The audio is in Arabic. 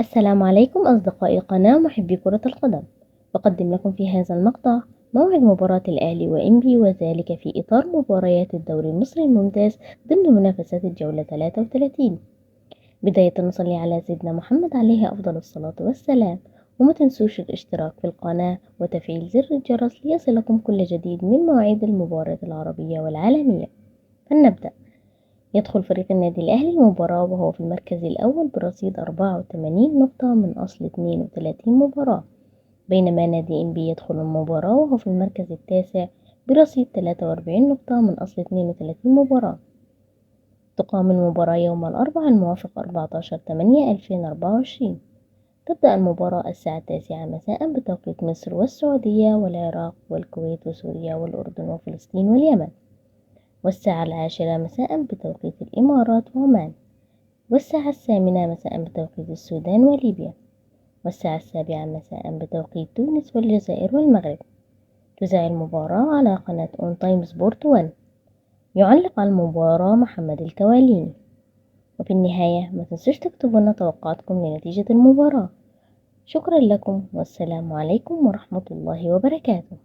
السلام عليكم أصدقائي القناة محبي كرة القدم. بقدم لكم في هذا المقطع موعد مباراة الأهلي وإنبي، وذلك في إطار مباريات الدوري المصري الممتاز ضمن منافسات الجولة 33. بداية نصلي على سيدنا محمد عليه أفضل الصلاة والسلام، وما تنسوش الاشتراك في القناة وتفعيل زر الجرس ليصلكم كل جديد من مواعيد المباريات العربية والعالمية. فلنبدأ. يدخل فريق النادي الأهلي المباراة وهو في المركز الأول برصيد 84 نقطة من أصل 32 مباراة، بينما نادي إنبي يدخل المباراة وهو في المركز التاسع برصيد 43 نقطة من أصل 32 مباراة. تقام المباراة يوم الأربعاء الموافق 14/8/2024. تبدأ المباراة الساعة 9 مساء بتوقيت مصر والسعودية والعراق والكويت وسوريا والأردن وفلسطين واليمن، والساعة 10 مساء بتوقيت الإمارات وعمان، والساعة 8 مساء بتوقيت السودان وليبيا، والساعة 7 مساء بتوقيت تونس والجزائر والمغرب. تذاع المباراة على قناة أون تايم سبورت 1. يعلق على المباراة محمد الكواليني. وفي النهاية ما تنسوش تكتبوا لنا توقعاتكم لنتيجة المباراة. شكرا لكم والسلام عليكم ورحمة الله وبركاته.